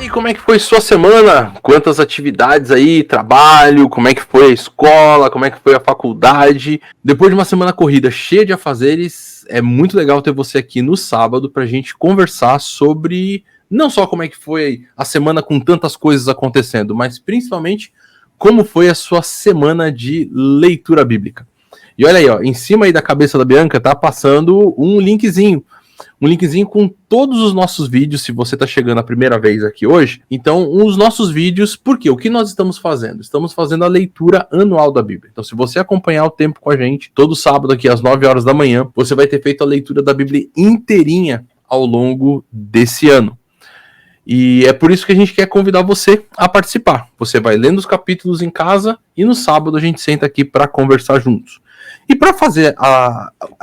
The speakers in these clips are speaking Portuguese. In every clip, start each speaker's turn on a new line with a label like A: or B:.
A: aí, como é que foi sua semana? Quantas atividades aí, trabalho, como é que foi a escola, como é que foi a faculdade? Depois de uma semana corrida cheia de afazeres, é muito legal ter você aqui no sábado pra gente conversar sobre não só como é que foi a semana com tantas coisas acontecendo, mas principalmente como foi a sua semana de leitura bíblica. E olha aí, ó, em cima aí da cabeça da Bianca tá passando um linkzinho com todos os nossos vídeos, se você está chegando a primeira vez aqui hoje. Então, os nossos vídeos, por quê? O que nós estamos fazendo? Estamos fazendo a leitura anual da Bíblia. Então, se você acompanhar o tempo com a gente, todo sábado aqui às 9 horas da manhã, você vai ter feito a leitura da Bíblia inteirinha ao longo desse ano. E é por isso que a gente quer convidar você a participar. Você vai lendo os capítulos em casa e no sábado a gente senta aqui para conversar juntos. E para fazer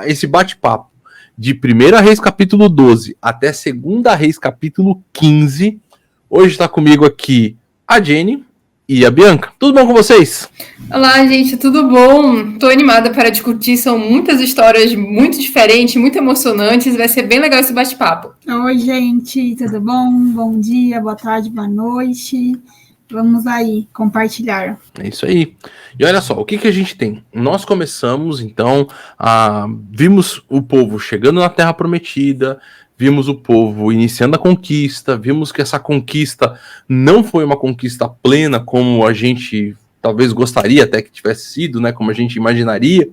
A: esse bate-papo de 1 Reis capítulo 12 até 2 Reis capítulo 15, hoje está comigo aqui a Jenny e a Bianca. Tudo bom com vocês?
B: Olá, gente, tudo bom? Tô animada para discutir, são muitas histórias muito diferentes, muito emocionantes, vai ser bem legal esse bate-papo.
C: Oi, gente, tudo bom? Bom dia, boa tarde, boa noite. Vamos aí compartilhar.
A: É isso aí. E olha só, o que a gente tem? Nós começamos, então, vimos o povo chegando na Terra Prometida, vimos o povo iniciando a conquista, vimos que essa conquista não foi uma conquista plena como a gente talvez gostaria até que tivesse sido, né? Como a gente imaginaria.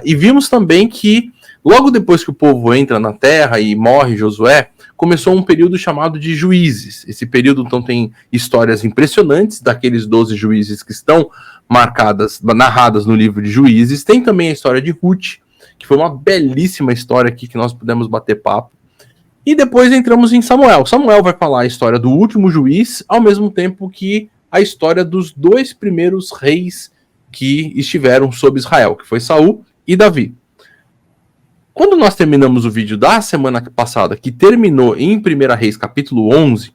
A: E vimos também que logo depois que o povo entra na Terra e morre Josué, começou um período chamado de juízes. Esse período, então, tem histórias impressionantes daqueles 12 juízes que estão narradas no livro de Juízes. Tem também a história de Ruth, que foi uma belíssima história aqui que nós pudemos bater papo. E depois entramos em Samuel. Samuel vai falar a história do último juiz, ao mesmo tempo que a história dos 2 primeiros reis que estiveram sob Israel, que foi Saul e Davi. Quando nós terminamos o vídeo da semana passada, que terminou em 1 Reis capítulo 11,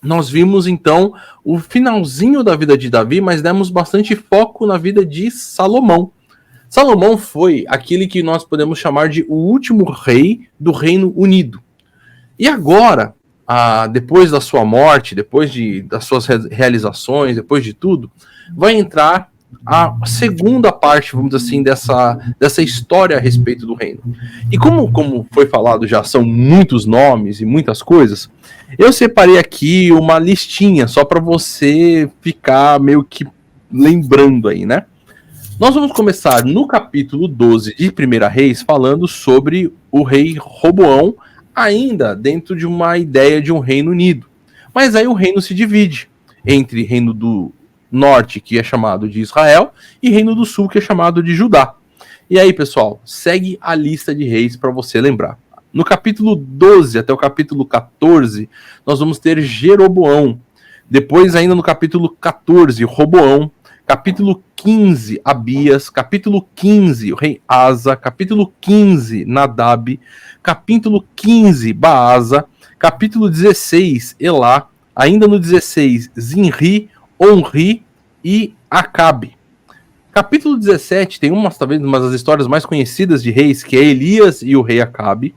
A: nós vimos então o finalzinho da vida de Davi, mas demos bastante foco na vida de Salomão. Salomão foi aquele que nós podemos chamar de o último rei do Reino Unido. E agora, depois da sua morte, depois das suas realizações, depois de tudo, vai entrar a segunda parte, vamos dizer assim, dessa história a respeito do reino. E como foi falado já, são muitos nomes e muitas coisas, eu separei aqui uma listinha, só para você ficar meio que lembrando aí, né? Nós vamos começar no capítulo 12 de 1 Reis, falando sobre o rei Roboão, ainda dentro de uma ideia de um reino unido. Mas aí o reino se divide entre reino do norte, que é chamado de Israel, e reino do sul, que é chamado de Judá. E aí, pessoal, segue a lista de reis para você lembrar. No capítulo 12 até o capítulo 14, nós vamos ter Jeroboão. Depois, ainda no capítulo 14, Roboão. Capítulo 15, Abias. Capítulo 15, o rei Asa. Capítulo 15, Nadab. Capítulo 15, Baasa. Capítulo 16, Elá. Ainda no 16, Zinri, Onri e Acabe. Capítulo 17 tem talvez uma das histórias mais conhecidas de reis, que é Elias e o rei Acabe.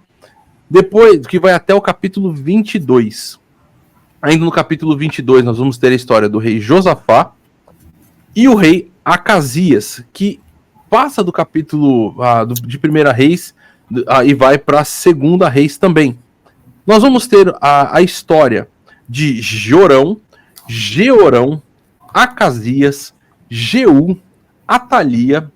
A: Depois, que vai até o capítulo 22. Ainda no capítulo 22 nós vamos ter a história do rei Josafá e o rei Acasias, que passa do capítulo de 1 Reis e vai para 2 Reis também. Nós vamos ter a história de Jorão, Jeorão, Acasias, Jeú, Atalia,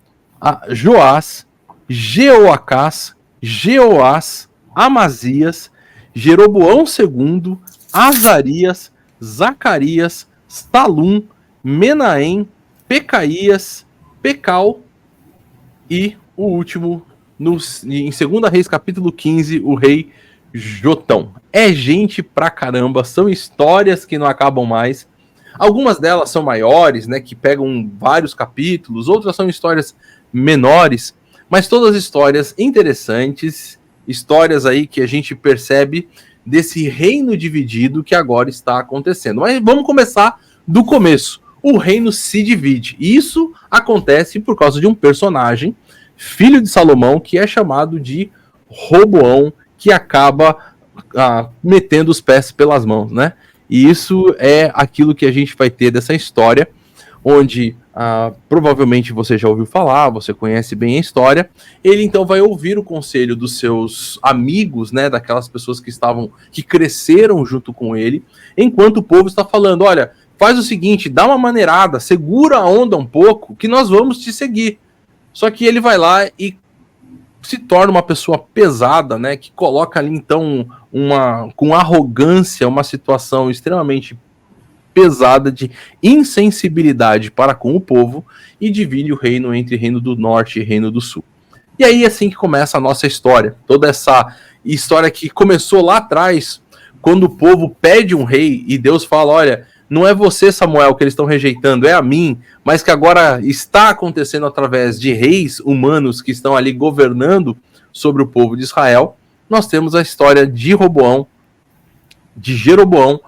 A: Joás, Jeoacás, Jeoás, Amazias, Jeroboão II, Azarias, Zacarias, Salum, Menahem, Pecaías, Pecal e o último, em 2 Reis capítulo 15, o rei Jotão. É gente pra caramba, são histórias que não acabam mais. Algumas delas são maiores, né, que pegam vários capítulos, outras são histórias menores, mas todas histórias interessantes, histórias aí que a gente percebe desse reino dividido que agora está acontecendo. Mas vamos começar do começo. O reino se divide. Isso acontece por causa de um personagem, filho de Salomão, que é chamado de Roboão, que acaba metendo os pés pelas mãos, né? E isso é aquilo que a gente vai ter dessa história, onde provavelmente você já ouviu falar, você conhece bem a história. Ele então vai ouvir o conselho dos seus amigos, né, daquelas pessoas que cresceram junto com ele, enquanto o povo está falando: olha, faz o seguinte, dá uma maneirada, segura a onda um pouco, que nós vamos te seguir. Só que ele vai lá e se torna uma pessoa pesada, né, que coloca ali então com arrogância uma situação extremamente pesada de insensibilidade para com o povo e divide o reino entre Reino do Norte e Reino do Sul. E aí assim que começa a nossa história, toda essa história que começou lá atrás, quando o povo pede um rei e Deus fala: olha, não é você, Samuel, que eles estão rejeitando, é a mim, mas que agora está acontecendo através de reis humanos que estão ali governando sobre o povo de Israel. Nós temos a história de Roboão, de Jeroboão,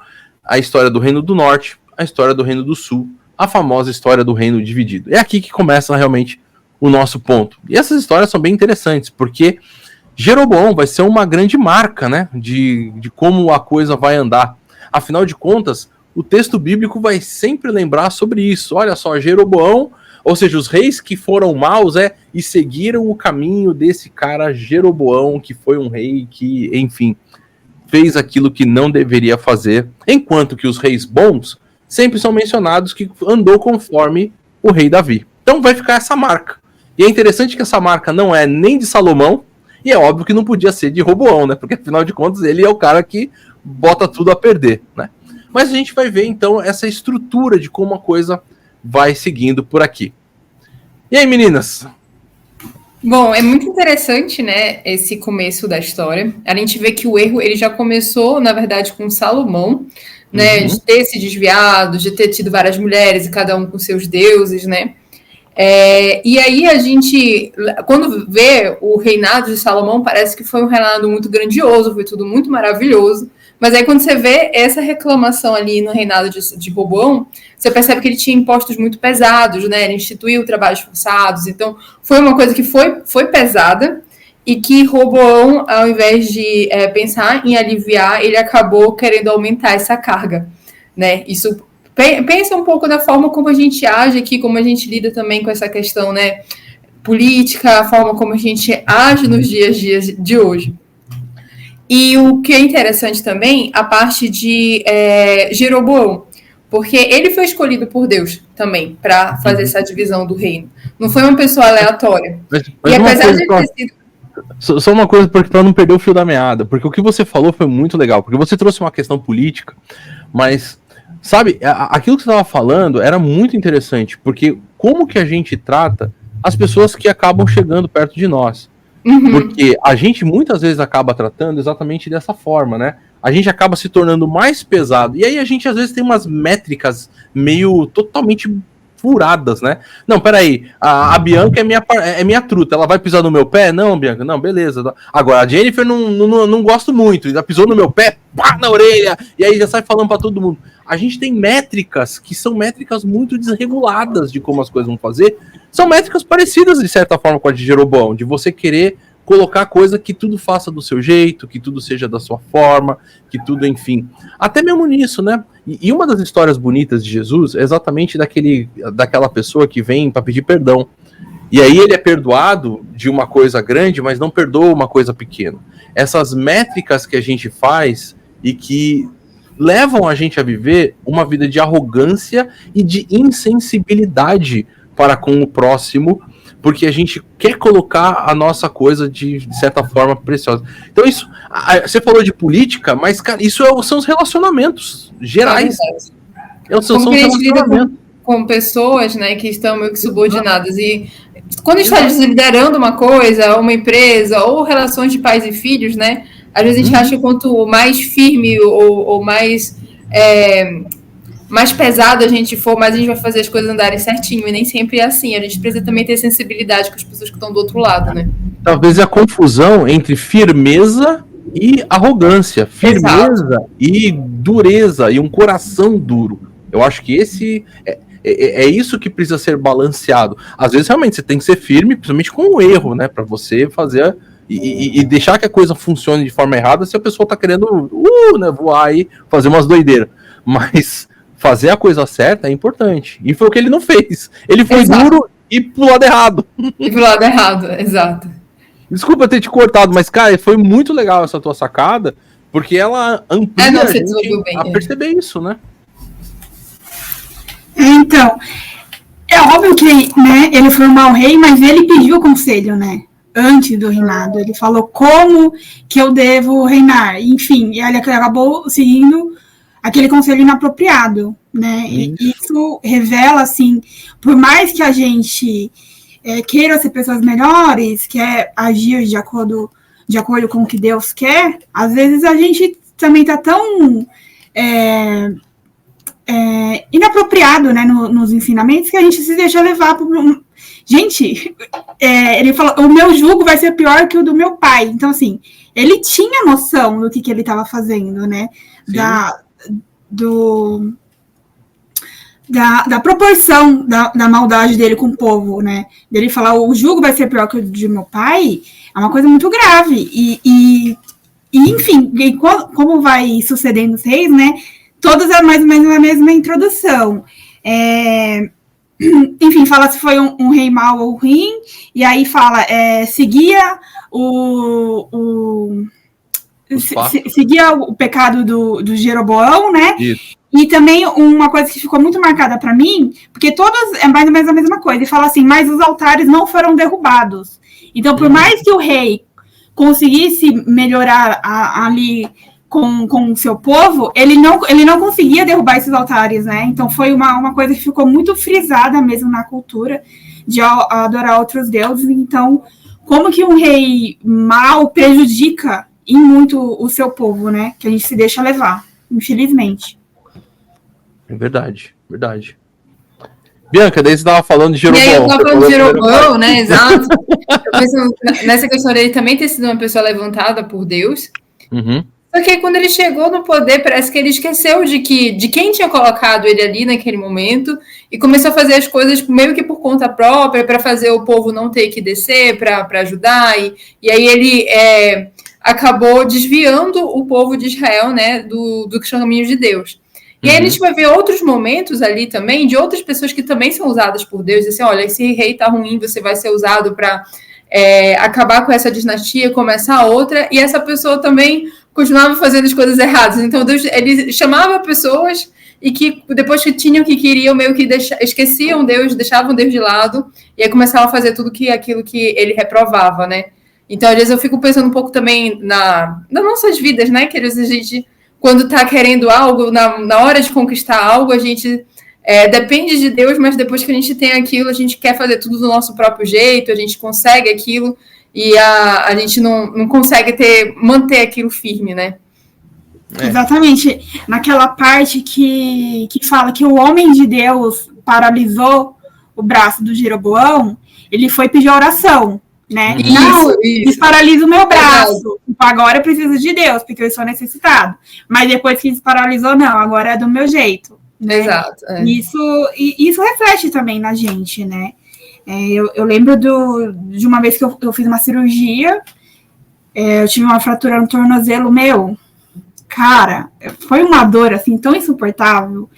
A: a história do Reino do Norte, a história do Reino do Sul, a famosa história do Reino Dividido. É aqui que começa realmente o nosso ponto. E essas histórias são bem interessantes, porque Jeroboão vai ser uma grande marca, né, de como a coisa vai andar. Afinal de contas, o texto bíblico vai sempre lembrar sobre isso. Olha só, Jeroboão, ou seja, os reis que foram maus e seguiram o caminho desse cara Jeroboão, que foi um rei que, enfim, fez aquilo que não deveria fazer, enquanto que os reis bons sempre são mencionados que andou conforme o rei Davi. Então vai ficar essa marca. E é interessante que essa marca não é nem de Salomão, e é óbvio que não podia ser de Roboão, né? Porque afinal de contas ele é o cara que bota tudo a perder, né? Mas a gente vai ver então essa estrutura de como a coisa vai seguindo por aqui. E aí, meninas?
B: Bom, é muito interessante, né, esse começo da história. A gente vê que o erro ele já começou, na verdade, com Salomão, né, de ter se desviado, de ter tido várias mulheres e cada um com seus deuses, né? E aí a gente, quando vê o reinado de Salomão, parece que foi um reinado muito grandioso, foi tudo muito maravilhoso. Mas aí quando você vê essa reclamação ali no reinado de Roboão, você percebe que ele tinha impostos muito pesados, né? Ele instituiu trabalhos forçados, então foi uma coisa que foi pesada e que Roboão, ao invés de pensar em aliviar, ele acabou querendo aumentar essa carga, né? Isso pensa um pouco da forma como a gente age aqui, como a gente lida também com essa questão, né, política, a forma como a gente age nos dias de hoje. E o que é interessante também, a parte de Jeroboão, porque ele foi escolhido por Deus também para fazer essa divisão do reino. Não foi uma pessoa aleatória.
A: Mas e apesar de ter sido... Só uma coisa para não perder o fio da meada, porque o que você falou foi muito legal, porque você trouxe uma questão política, mas, sabe, aquilo que você estava falando era muito interessante, porque como que a gente trata as pessoas que acabam chegando perto de nós? Porque a gente muitas vezes acaba tratando exatamente dessa forma, né? A gente acaba se tornando mais pesado. E aí a gente às vezes tem umas métricas meio totalmente furadas, né? Não, peraí, a Bianca é minha truta, ela vai pisar no meu pé? Não, Bianca, não, beleza. Agora, a Jennifer não gosto muito, ela pisou no meu pé, pá, na orelha, e aí já sai falando pra todo mundo. A gente tem métricas que são métricas muito desreguladas de como as coisas vão fazer. São métricas parecidas, de certa forma, com a de Jeroboão, de você querer colocar coisa que tudo faça do seu jeito, que tudo seja da sua forma, que tudo, enfim. Até mesmo nisso, né? E uma das histórias bonitas de Jesus é exatamente daquela pessoa que vem para pedir perdão. E aí ele é perdoado de uma coisa grande, mas não perdoa uma coisa pequena. Essas métricas que a gente faz e que levam a gente a viver uma vida de arrogância e de insensibilidade para com o próximo, porque a gente quer colocar a nossa coisa de certa forma preciosa. Então isso, você falou de política, mas cara, isso são os relacionamentos gerais. São
B: os relacionamentos com pessoas, né, que estão meio que subordinadas. E quando a gente está liderando uma coisa, uma empresa, ou relações de pais e filhos, né, às vezes a gente acha que quanto mais firme ou mais pesado a gente for, mais a gente vai fazer as coisas andarem certinho, e nem sempre é assim. A gente precisa também ter sensibilidade com as pessoas que estão do outro lado, né? Talvez
A: a confusão entre firmeza e arrogância, firmeza Exato. E dureza, e um coração duro. Eu acho que esse é isso que precisa ser balanceado. Às vezes, realmente, você tem que ser firme, principalmente com o erro, né? Para você fazer e deixar que a coisa funcione de forma errada se a pessoa tá querendo né, voar e fazer umas doideiras. mas fazer a coisa certa é importante. E foi o que ele não fez. Ele foi duro e pro lado errado.
B: E pro lado errado, exato.
A: Desculpa ter te cortado, mas, cara, foi muito legal essa tua sacada, porque ela amplia a gente a perceber isso, né?
C: Então, é óbvio que, né, ele foi um mau rei, mas ele pediu conselho, né? Antes do reinado. Ele falou como que eu devo reinar. Enfim, e ele acabou seguindo aquele conselho inapropriado, né? E isso revela, assim, por mais que a gente queira ser pessoas melhores, quer agir de acordo com o que Deus quer, às vezes a gente também tá tão inapropriado, né, nos ensinamentos, que a gente se deixa levar por... Gente, ele falou, o meu jugo vai ser pior que o do meu pai. Então, assim, ele tinha noção do que ele estava fazendo, né? Da proporção da maldade dele com o povo, né? Dele falar, o jugo vai ser pior que o de meu pai, é uma coisa muito grave. E enfim, como vai sucedendo os reis, né? Todos é mais ou menos a mesma introdução. Enfim, fala se foi um rei mau ou ruim, e aí fala, seguia seguia o pecado do Jeroboão, né? Isso. E também uma coisa que ficou muito marcada para mim, porque todas é mais ou menos a mesma coisa, e fala assim, mas os altares não foram derrubados. Então, por mais que o rei conseguisse melhorar ali com o seu povo, ele não conseguia derrubar esses altares, né? Então foi uma coisa que ficou muito frisada mesmo na cultura de adorar outros deuses. Então, como que um rei mau prejudica em muito o seu povo, né? Que a gente se deixa levar, infelizmente.
A: É verdade. Bianca, daí você estava falando de Jeroboão.
B: Eu estava falando de Jeroboão, né? Exato. Eu penso nessa questão dele também ter sido uma pessoa levantada por Deus.
A: Uhum.
B: Só que aí, quando ele chegou no poder, parece que ele esqueceu de quem tinha colocado ele ali naquele momento e começou a fazer as coisas meio que por conta própria, para fazer o povo não ter que descer, para ajudar. E aí ele acabou desviando o povo de Israel, né, do caminho de Deus. E aí a gente vai ver outros momentos ali também de outras pessoas que também são usadas por Deus. Assim, olha, esse rei tá ruim, você vai ser usado para acabar com essa dinastia, começar outra. E essa pessoa também continuava fazendo as coisas erradas. Então Deus, ele chamava pessoas e que depois que tinham o que queriam, meio que esqueciam Deus, deixavam Deus de lado e aí começavam a fazer aquilo que ele reprovava, né? Então às vezes eu fico pensando um pouco também nas nossas vidas, né? Que às vezes a gente, quando está querendo algo, na hora de conquistar algo, a gente depende de Deus, mas depois que a gente tem aquilo, a gente quer fazer tudo do nosso próprio jeito, a gente consegue aquilo e a gente não consegue manter aquilo firme, né?
C: Exatamente. Naquela parte que fala que o homem de Deus paralisou o braço do Jeroboão, ele foi pedir oração, né? Isso paralisa o meu braço. Agora eu preciso de Deus, porque eu estou necessitado. Mas depois que desparalisou, não, agora é do meu jeito. Né?
B: Exato.
C: Isso reflete também na gente, né? Eu lembro de uma vez que eu fiz uma cirurgia, eu tive uma fratura no tornozelo meu. Cara, foi uma dor assim tão insuportável.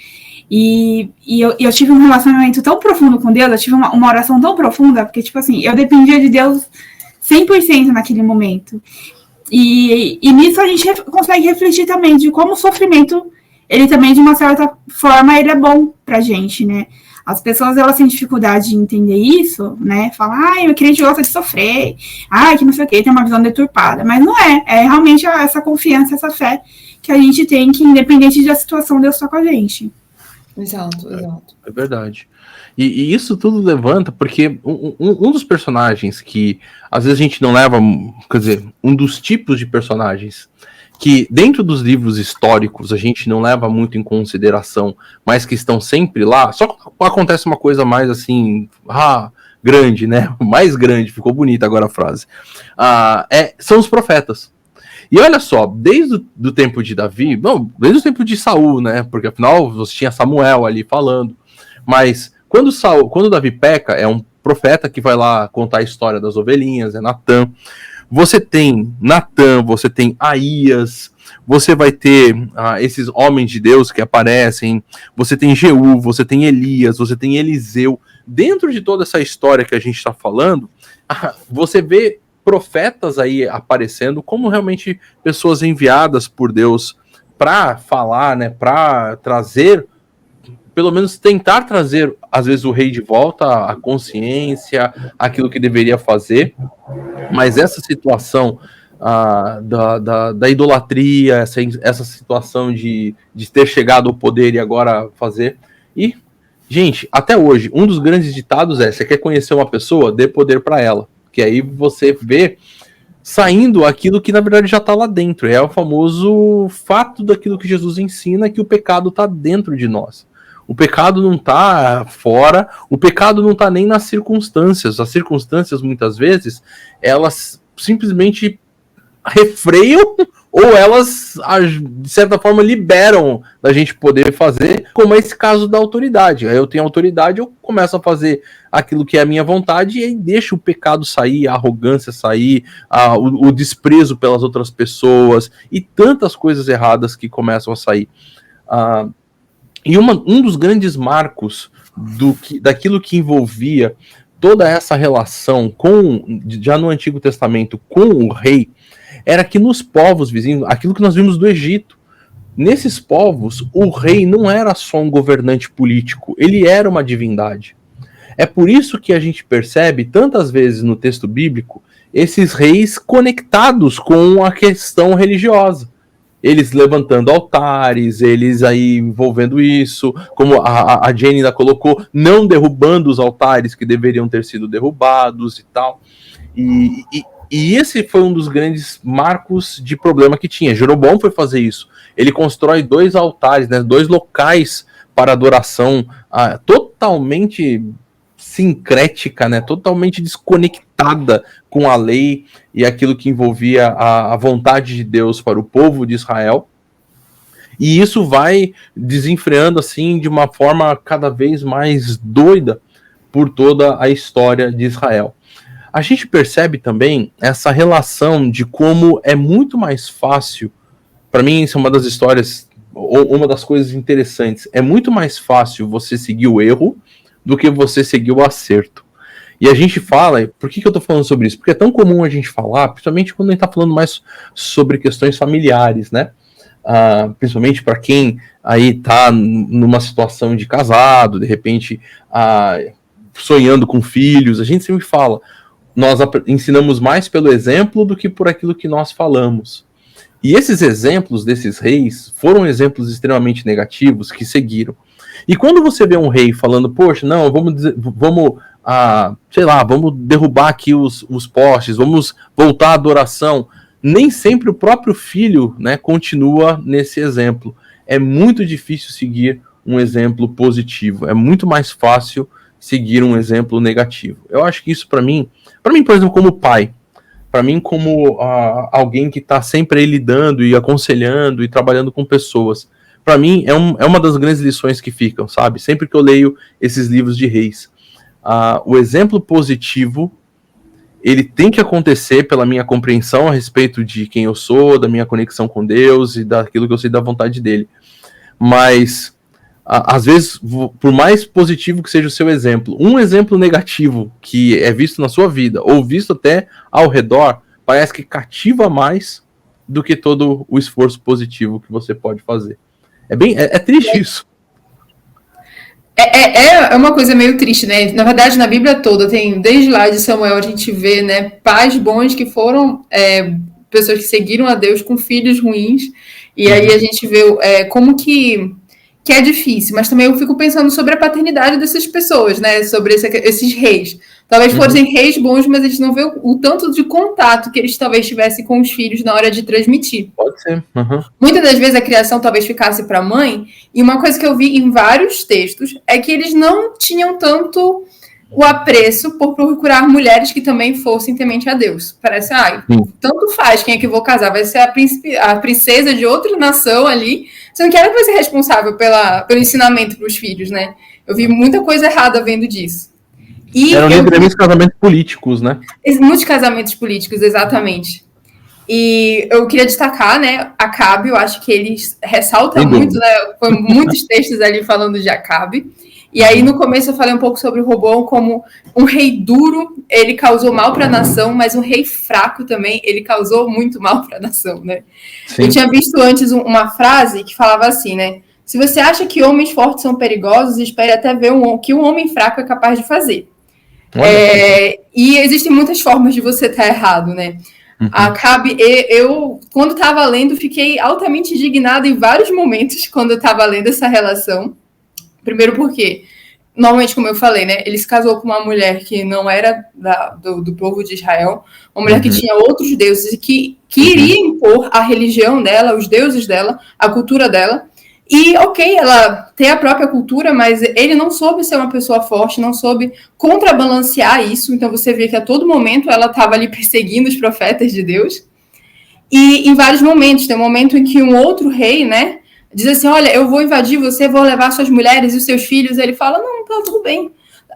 C: E eu tive um relacionamento tão profundo com Deus, eu tive uma oração tão profunda, porque, tipo assim, eu dependia de Deus 100% naquele momento. E nisso a gente consegue refletir também de como o sofrimento, ele também, de uma certa forma, ele é bom pra gente, né? As pessoas, elas têm dificuldade de entender isso, né? Falam, o crente gosta de sofrer, que não sei o quê, tem uma visão deturpada. Mas não é. É realmente essa confiança, essa fé que a gente tem, que independente da situação, Deus está com a gente.
B: Exato.
A: É verdade. E isso tudo levanta, porque um dos personagens que às vezes a gente não leva, quer dizer, um dos tipos de personagens que dentro dos livros históricos a gente não leva muito em consideração, mas que estão sempre lá, só que acontece uma coisa mais assim, grande, né? Mais grande, ficou bonita agora a frase. São os profetas. E olha só, desde o tempo de Davi, desde o tempo de Saul, né? Porque afinal você tinha Samuel ali falando. Mas quando Davi peca, é um profeta que vai lá contar a história das ovelhinhas, é Natan. você tem Natã, você tem Aías, você vai ter esses homens de Deus que aparecem, você tem Jeú, você tem Elias, você tem Eliseu. Dentro de toda essa história que a gente está falando, você vê profetas aí aparecendo como realmente pessoas enviadas por Deus para falar, né, para trazer, pelo menos tentar trazer, às vezes, o rei de volta à consciência, aquilo que deveria fazer. Mas essa situação da idolatria, essa situação de ter chegado ao poder e agora fazer. E, gente, até hoje, um dos grandes ditados é: você quer conhecer uma pessoa? Dê poder para ela. Que aí você vê saindo aquilo que na verdade já está lá dentro. É o famoso fato daquilo que Jesus ensina, que o pecado está dentro de nós. O pecado não está fora, o pecado não está nem nas circunstâncias. As circunstâncias, muitas vezes, elas simplesmente refreiam ou elas, de certa forma, liberam da gente poder fazer, como é esse caso da autoridade. Aí eu tenho autoridade, eu começo a fazer aquilo que é a minha vontade e aí deixo o pecado sair, a arrogância sair, o desprezo pelas outras pessoas e tantas coisas erradas que começam a sair. E um dos grandes marcos daquilo que envolvia toda essa relação já no Antigo Testamento com o rei, era que nos povos vizinhos, aquilo que nós vimos do Egito, nesses povos, o rei não era só um governante político, ele era uma divindade. É por isso que a gente percebe, tantas vezes no texto bíblico, esses reis conectados com a questão religiosa. Eles levantando altares, eles aí envolvendo isso, como a Jenny ainda colocou, não derrubando os altares que deveriam ter sido derrubados e tal. E esse foi um dos grandes marcos de problema que tinha. Jeroboão foi fazer isso. Ele constrói 2 altares, né, 2 locais para adoração totalmente sincrética, né, totalmente desconectada com a lei e aquilo que envolvia a vontade de Deus para o povo de Israel. E isso vai desenfreando assim de uma forma cada vez mais doida por toda a história de Israel. A gente percebe também essa relação de como é muito mais fácil, para mim isso é uma das histórias, ou uma das coisas interessantes, é muito mais fácil você seguir o erro do que você seguir o acerto. E a gente fala, por que eu tô falando sobre isso? Porque é tão comum a gente falar, principalmente quando a gente tá falando mais sobre questões familiares, né? Principalmente para quem aí tá numa situação de casado, de repente sonhando com filhos, a gente sempre fala, nós ensinamos mais pelo exemplo do que por aquilo que nós falamos. E esses exemplos desses reis foram exemplos extremamente negativos que seguiram. E quando você vê um rei falando, poxa, não, vamos derrubar aqui os postes, vamos voltar à adoração, nem sempre o próprio filho, né, continua nesse exemplo. É muito difícil seguir um exemplo positivo, é muito mais fácil seguir um exemplo negativo. Eu acho que isso para mim, por exemplo, como pai, para mim como alguém que está sempre aí lidando e aconselhando e trabalhando com pessoas, para mim é uma das grandes lições que ficam, sabe? Sempre que eu leio esses livros de reis, o exemplo positivo, ele tem que acontecer pela minha compreensão a respeito de quem eu sou, da minha conexão com Deus e daquilo que eu sei da vontade dele. Mas às vezes, por mais positivo que seja o seu exemplo, um exemplo negativo que é visto na sua vida, ou visto até ao redor, parece que cativa mais do que todo o esforço positivo que você pode fazer. É triste isso.
B: É uma coisa meio triste, né? Na verdade, na Bíblia toda, desde lá de Samuel, a gente vê, né, pais bons que foram pessoas que seguiram a Deus com filhos ruins, e aí a gente vê como que é difícil, mas também eu fico pensando sobre a paternidade dessas pessoas, né? Sobre esses reis. Talvez fossem reis bons, mas a gente não vê o tanto de contato que eles talvez tivessem com os filhos na hora de transmitir.
A: Pode ser.
B: Muitas das vezes a criação talvez ficasse para a mãe, e uma coisa que eu vi em vários textos é que eles não tinham tanto o apreço por procurar mulheres que também fossem temente a Deus. Parece, tanto faz quem é que eu vou casar, vai ser a princesa de outra nação ali, você não quer que vai ser responsável pelo ensinamento para os filhos, né? Eu vi muita coisa errada vendo disso. E
A: eram literalmente casamentos políticos, né?
B: Muitos casamentos políticos, exatamente. E eu queria destacar, né, Acabe, eu acho que ele ressalta muito, né, foi muitos textos ali falando de Acabe. E aí, no começo, eu falei um pouco sobre o Roboão como um rei duro, ele causou mal para a nação, mas um rei fraco também, ele causou muito mal para a nação, né? Sim. Eu tinha visto antes uma frase que falava assim, né? Se você acha que homens fortes são perigosos, espere até ver o que um homem fraco é capaz de fazer. E existem muitas formas de você estar errado, né? Acabe, eu quando estava lendo, fiquei altamente indignada em vários momentos quando eu estava lendo essa relação. Primeiro porque, normalmente, como eu falei, né, ele se casou com uma mulher que não era do povo de Israel, uma mulher que tinha outros deuses e que queria impor a religião dela, os deuses dela, a cultura dela. E, ok, ela tem a própria cultura, mas ele não soube ser uma pessoa forte, não soube contrabalancear isso. Então, você vê que a todo momento ela estava ali perseguindo os profetas de Deus. E em vários momentos, tem um momento em que um outro rei, né, diz assim, olha, eu vou invadir você, vou levar suas mulheres e os seus filhos. Ele fala, não, tá tudo bem.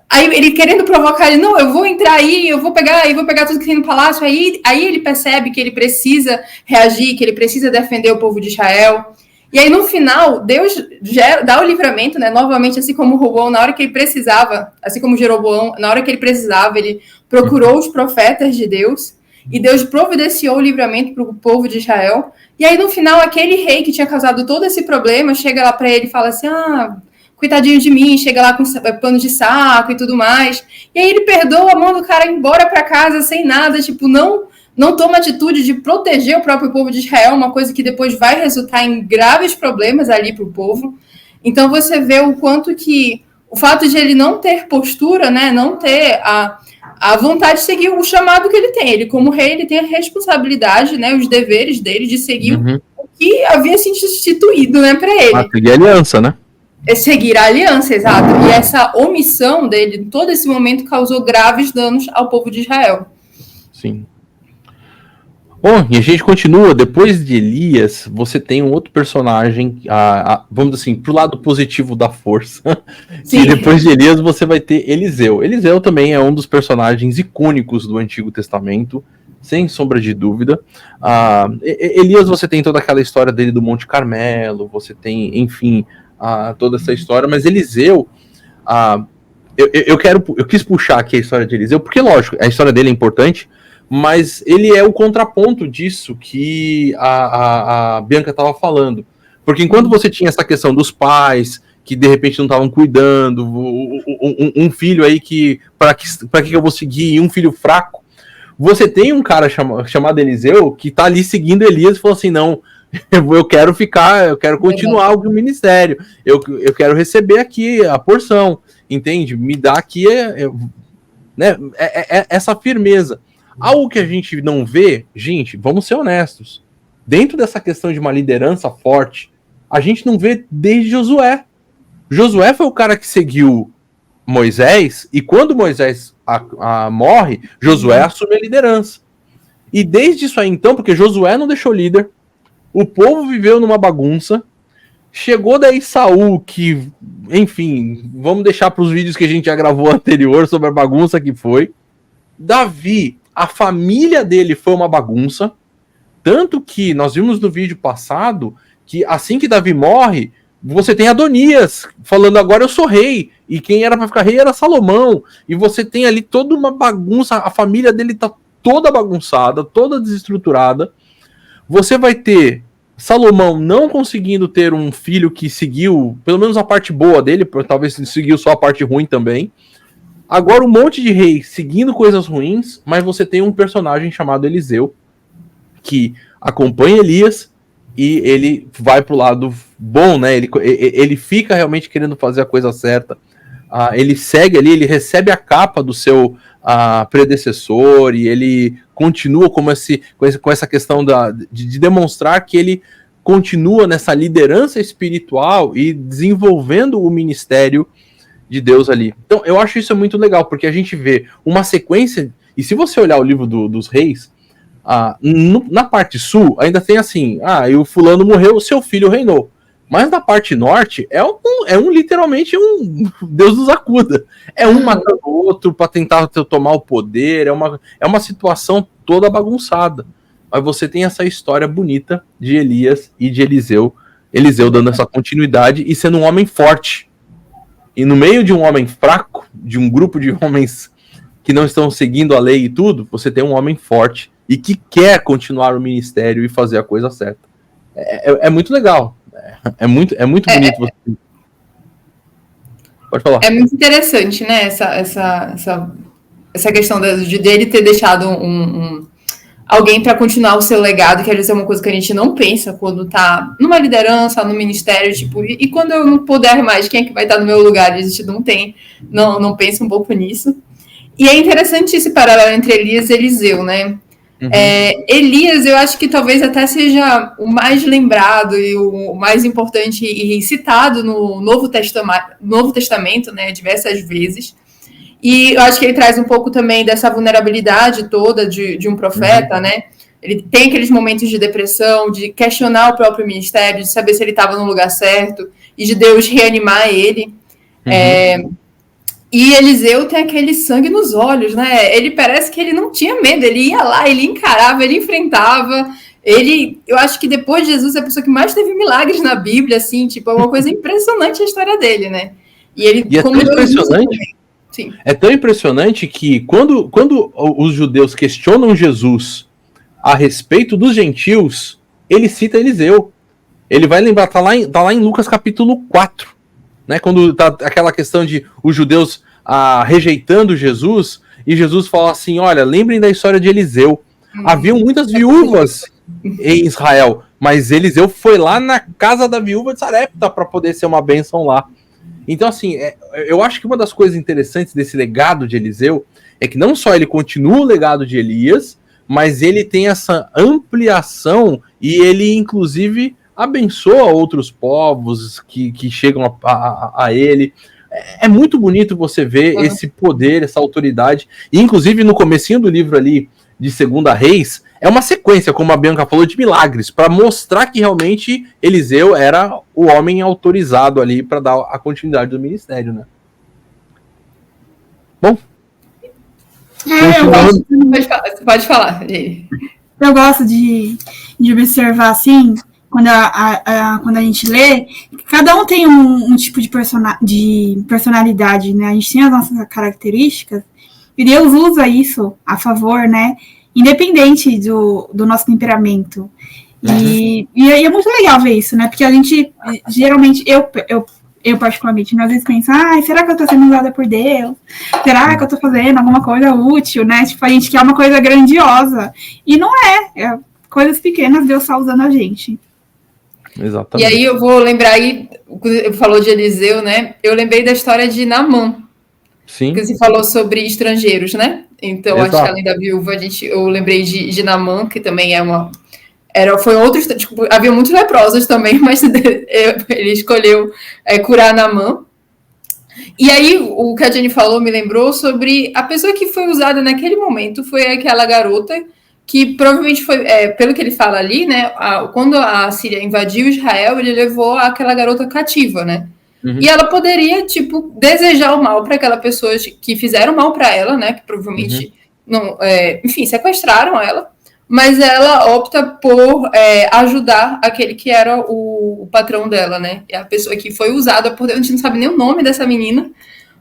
B: Aí ele querendo provocar, ele, não, eu vou entrar aí, eu vou pegar tudo que tem no palácio. Aí ele percebe que ele precisa reagir, que ele precisa defender o povo de Israel. E aí, no final, Deus dá o livramento, né? Novamente, assim como o Roboão, na hora que ele precisava, assim como o Jeroboão, na hora que ele precisava, ele procurou os profetas de Deus, e Deus providenciou o livramento para o povo de Israel. E aí, no final, aquele rei que tinha causado todo esse problema, chega lá para ele e fala assim, coitadinho de mim, chega lá com pano de saco e tudo mais. E aí ele perdoa, manda o cara embora para casa sem nada, tipo, não toma atitude de proteger o próprio povo de Israel, uma coisa que depois vai resultar em graves problemas ali para o povo. Então você vê o quanto que o fato de ele não ter postura, né, não ter a vontade de seguir o chamado que ele tem. Ele, como rei, ele tem a responsabilidade, né, os deveres dele de seguir o que havia sido instituído, né, para ele.
A: Seguir a aliança, né?
B: É seguir a aliança, exato. E essa omissão dele, em todo esse momento, causou graves danos ao povo de Israel.
A: Sim. Bom, e a gente continua. Depois de Elias, você tem um outro personagem, vamos dizer assim, pro lado positivo da força. Sim. E depois de Elias, você vai ter Eliseu. Eliseu também é um dos personagens icônicos do Antigo Testamento, sem sombra de dúvida. Elias, você tem toda aquela história dele do Monte Carmelo, você tem, enfim, toda essa história, mas Eliseu, eu quis puxar aqui a história de Eliseu, porque, lógico, a história dele é importante, mas ele é o contraponto disso que a Bianca estava falando. Porque enquanto você tinha essa questão dos pais, que de repente não estavam cuidando, um filho aí que, para que eu vou seguir, e um filho fraco, você tem um cara chamado Eliseu que está ali seguindo Elias e falou assim, não, eu quero continuar o ministério, eu quero receber aqui a porção, entende? Me dá aqui essa firmeza. Algo que a gente não vê, gente, vamos ser honestos, dentro dessa questão de uma liderança forte, a gente não vê desde Josué. Josué foi o cara que seguiu Moisés, e quando Moisés morre, Josué assume a liderança. E desde isso aí, então, porque Josué não deixou líder, o povo viveu numa bagunça, chegou daí Saul, que, enfim, vamos deixar para os vídeos que a gente já gravou anterior sobre a bagunça que foi. Davi, a família dele foi uma bagunça, tanto que nós vimos no vídeo passado que assim que Davi morre, você tem Adonias falando agora eu sou rei, e quem era para ficar rei era Salomão, e você tem ali toda uma bagunça, a família dele tá toda bagunçada, toda desestruturada. Você vai ter Salomão não conseguindo ter um filho que seguiu, pelo menos a parte boa dele, talvez seguiu só a parte ruim também. Agora um monte de reis seguindo coisas ruins, mas você tem um personagem chamado Eliseu, que acompanha Elias, e ele vai pro lado bom, né? Ele fica realmente querendo fazer a coisa certa. Ele segue ali, ele recebe a capa do seu predecessor, e ele continua com essa questão de demonstrar que ele continua nessa liderança espiritual e desenvolvendo o ministério de Deus ali. Então eu acho isso muito legal, porque a gente vê uma sequência, e se você olhar o livro dos reis, na parte sul ainda tem assim, e o fulano morreu, o seu filho reinou. Mas na parte norte literalmente um Deus nos acuda. É um matando o outro para tentar tomar o poder, é uma situação toda bagunçada. Mas você tem essa história bonita de Elias e de Eliseu dando essa continuidade e sendo um homem forte. E no meio de um homem fraco, de um grupo de homens que não estão seguindo a lei e tudo, você tem um homem forte e que quer continuar o ministério e fazer a coisa certa. É muito legal. É muito bonito. Você... Pode falar.
B: É muito interessante, né? Essa questão dele ter deixado alguém para continuar o seu legado, que às vezes é uma coisa que a gente não pensa quando tá numa liderança, no ministério, tipo, e quando eu não puder mais, quem é que vai estar no meu lugar? A gente não pensa um pouco nisso. E é interessante esse paralelo entre Elias e Eliseu, né? Uhum. Elias, eu acho que talvez até seja o mais lembrado e o mais importante e citado no Novo Testamento, né, diversas vezes. E eu acho que ele traz um pouco também dessa vulnerabilidade toda de um profeta, né? Ele tem aqueles momentos de depressão, de questionar o próprio ministério, de saber se ele estava no lugar certo e de Deus reanimar ele. E Eliseu tem aquele sangue nos olhos, né? Ele parece que ele não tinha medo, ele ia lá, ele encarava, ele enfrentava. Eu acho que depois de Jesus é a pessoa que mais teve milagres na Bíblia, assim, tipo, é uma coisa impressionante a história dele, né?
A: E é tão impressionante. Sim. É tão impressionante que quando os judeus questionam Jesus a respeito dos gentios, ele cita Eliseu. Ele vai lembrar, tá lá em Lucas capítulo 4. Né, quando tá aquela questão de os judeus rejeitando Jesus, e Jesus fala assim, olha, lembrem da história de Eliseu. Haviam muitas viúvas em Israel, mas Eliseu foi lá na casa da viúva de Sarepta para poder ser uma bênção lá. Então, assim, eu acho que uma das coisas interessantes desse legado de Eliseu é que não só ele continua o legado de Elias, mas ele tem essa ampliação e ele, inclusive, abençoa outros povos que chegam a ele. É muito bonito você ver esse poder, essa autoridade. E, inclusive, no comecinho do livro ali, de 2 Reis, é uma sequência, como a Bianca falou, de milagres, para mostrar que realmente Eliseu era o homem autorizado ali para dar a continuidade do ministério, né? Bom.
B: Pode falar.
C: Eu gosto de observar, assim, quando a gente lê, cada um tem um tipo de personalidade, né? A gente tem as nossas características, e Deus usa isso a favor, né? Independente do nosso temperamento. E é muito legal ver isso, né? Porque a gente, geralmente, eu particularmente, às vezes penso, será que eu tô sendo usada por Deus? Será que eu tô fazendo alguma coisa útil, né? Tipo, a gente quer uma coisa grandiosa. E não é coisas pequenas, Deus está usando a gente.
A: Exatamente.
B: E aí eu vou lembrar aí, você falou de Eliseu, né? Eu lembrei da história de Naamã.
A: Sim.
B: Porque você falou sobre estrangeiros, né? Então,
A: Exato.
B: acho que além da viúva, eu lembrei de Naamã, que também foi outro, tipo, havia muitos leprosos também, mas ele escolheu curar Naamã. E aí, o que a Jenny falou me lembrou sobre a pessoa que foi usada naquele momento, foi aquela garota que provavelmente foi, pelo que ele fala ali, né, quando a Síria invadiu Israel, ele levou aquela garota cativa, né? Uhum. E ela poderia, tipo, desejar o mal para aquela pessoa que fizeram mal para ela, né? Que provavelmente, enfim, sequestraram ela. Mas ela opta por ajudar aquele que era o patrão dela, né? É a pessoa que foi usada por Deus. A gente não sabe nem o nome dessa menina.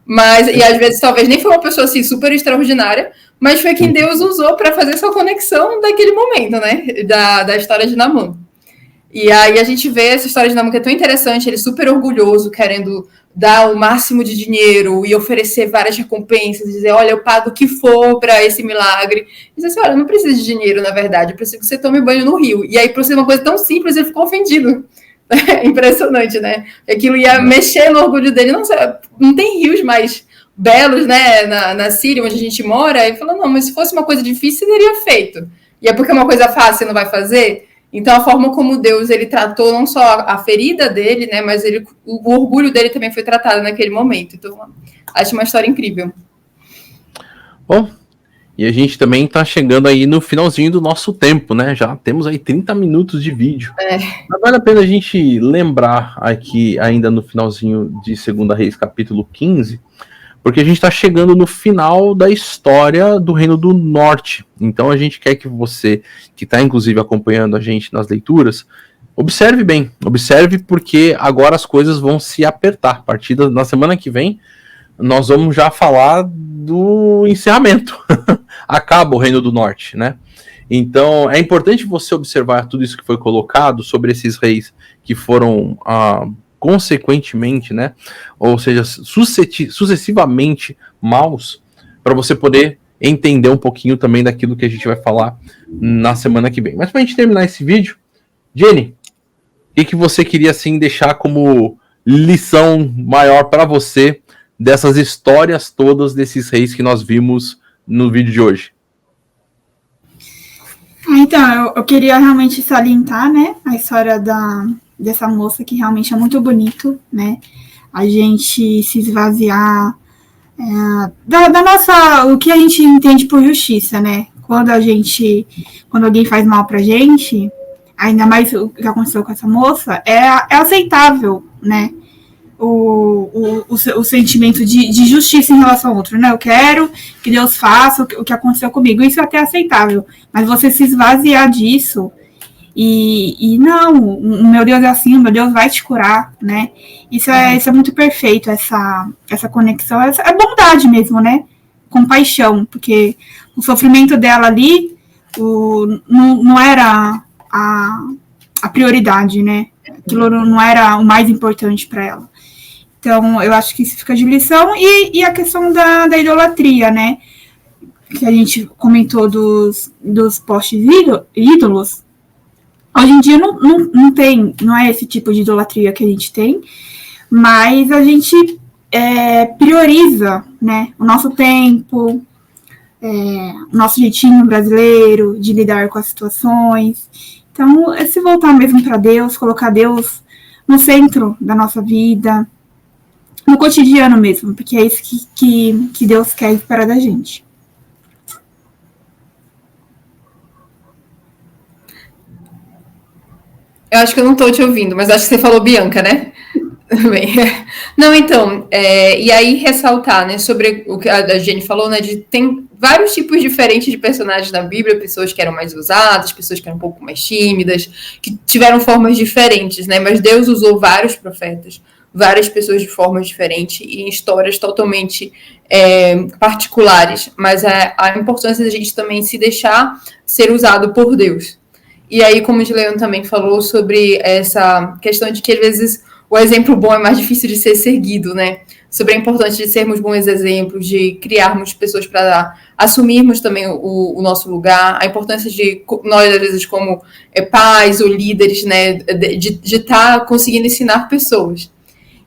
B: E às vezes talvez nem foi uma pessoa assim super extraordinária, mas foi quem Deus usou para fazer essa conexão daquele momento, né? Da história de Naamã. E aí a gente vê essa história de Naamã que é tão interessante, ele super orgulhoso, querendo dar o máximo de dinheiro e oferecer várias recompensas, dizer, olha, eu pago o que for para esse milagre. E diz assim, olha, eu não preciso de dinheiro, na verdade, eu preciso que você tome banho no rio. E aí, por ser uma coisa tão simples, ele ficou ofendido. Impressionante, né? Aquilo ia mexer no orgulho dele. Não tem rios mais belos, né, na Síria, onde a gente mora. Ele falou, não, mas se fosse uma coisa difícil, você teria feito. E é porque é uma coisa fácil, você não vai fazer? Então, a forma como Deus, ele tratou não só a ferida dele, né, mas o orgulho dele também foi tratado naquele momento. Então, acho uma história incrível.
A: Bom, E a gente também tá chegando aí no finalzinho do nosso tempo, né? Já temos aí 30 minutos de vídeo. Mas vale a pena a gente lembrar aqui, ainda no finalzinho de 2 Reis, capítulo 15, porque a gente tá chegando no final da história do Reino do Norte. Então a gente quer que você, que tá inclusive acompanhando a gente nas leituras, observe bem. Observe porque agora as coisas vão se apertar. A partir da semana que vem, nós vamos já falar do encerramento. Acaba o Reino do Norte, né? Então, é importante você observar tudo isso que foi colocado sobre esses reis que foram, consequentemente, né? Ou seja, sucessivamente maus, para você poder entender um pouquinho também daquilo que a gente vai falar na semana que vem. Mas para a gente terminar esse vídeo, Jenny, o que você queria, assim, deixar como lição maior para você dessas histórias todas desses reis que nós vimos no vídeo de hoje?
C: Então, eu queria realmente salientar, né, a história dessa moça, que realmente é muito bonito, né, a gente se esvaziar da nossa, o que a gente entende por justiça, né, quando alguém faz mal pra gente, ainda mais o que aconteceu com essa moça, é aceitável, né, o sentimento de justiça em relação ao outro, né? Eu quero que Deus faça o que aconteceu comigo. Isso é até aceitável. Mas você se esvaziar disso e não, o meu Deus é assim, o meu Deus vai te curar, né? Isso é muito perfeito, essa conexão. É bondade mesmo, né? Compaixão, porque o sofrimento dela ali não era a prioridade, né? Aquilo não era o mais importante para ela. Então, eu acho que isso fica de lição. E a questão da idolatria, né? Que a gente comentou dos postes ídolos. Hoje em dia não é esse tipo de idolatria que a gente tem, mas a gente prioriza, né, o nosso tempo, o nosso jeitinho brasileiro de lidar com as situações. Então, é se voltar mesmo para Deus, colocar Deus no centro da nossa vida, no cotidiano mesmo, porque é isso que Deus quer esperar da gente.
B: Eu acho que eu não estou te ouvindo, mas acho que você falou Bianca, né? Bem, não, então, e aí ressaltar, né, sobre o que a Jenny falou, né, tem vários tipos diferentes de personagens na Bíblia, pessoas que eram mais ousadas, pessoas que eram um pouco mais tímidas, que tiveram formas diferentes, né, mas Deus usou vários profetas, várias pessoas de formas diferentes e em histórias totalmente particulares, mas a importância da gente também se deixar ser usado por Deus. E aí, como o Gileon também falou sobre essa questão de que às vezes o exemplo bom é mais difícil de ser seguido, né? Sobre a importância de sermos bons exemplos, de criarmos pessoas para assumirmos também o nosso lugar, a importância de nós, às vezes, como pais ou líderes, né, de estar conseguindo ensinar pessoas.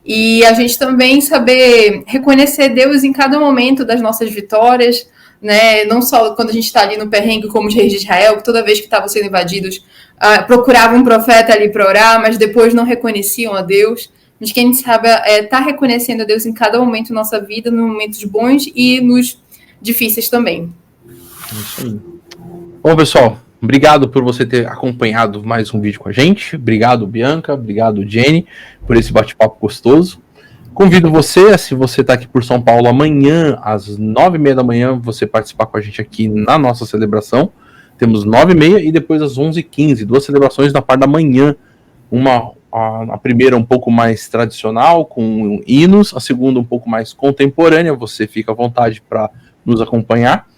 B: E a gente também saber reconhecer Deus em cada momento das nossas vitórias, né? Não só quando a gente está ali no perrengue, como os reis de Israel, que toda vez que estavam sendo invadidos, procuravam um profeta ali para orar, mas depois não reconheciam a Deus. Mas que a gente sabe tá reconhecendo a Deus em cada momento da nossa vida, nos momentos bons e nos difíceis também.
A: Isso aí. Bom, pessoal, obrigado por você ter acompanhado mais um vídeo com a gente. Obrigado, Bianca. Obrigado, Jenny, por esse bate-papo gostoso. Convido você, se você está aqui por São Paulo, amanhã, às 9h30 da manhã, você participar com a gente aqui na nossa celebração. Temos 9h30 e depois às 11h15, 2 celebrações na parte da manhã. A primeira um pouco mais tradicional, com hinos, a segunda um pouco mais contemporânea, você fica à vontade para nos acompanhar.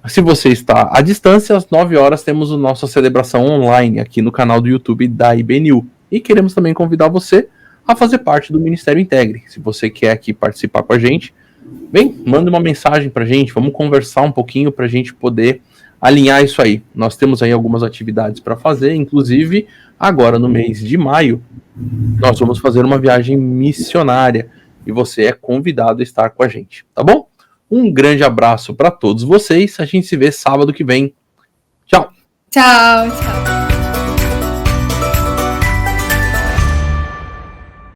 A: Se você está à distância, às 9 horas temos a nossa celebração online aqui no canal do YouTube da IBNU. E queremos também convidar você a fazer parte do Ministério Integre. Se você quer aqui participar com a gente, vem, manda uma mensagem pra gente, vamos conversar um pouquinho pra gente poder alinhar isso aí. Nós temos aí algumas atividades para fazer, inclusive agora no mês de maio, nós vamos fazer uma viagem missionária e você é convidado a estar com a gente, tá bom? Um grande abraço para todos vocês, a gente se vê sábado que vem. Tchau!
B: Tchau, tchau!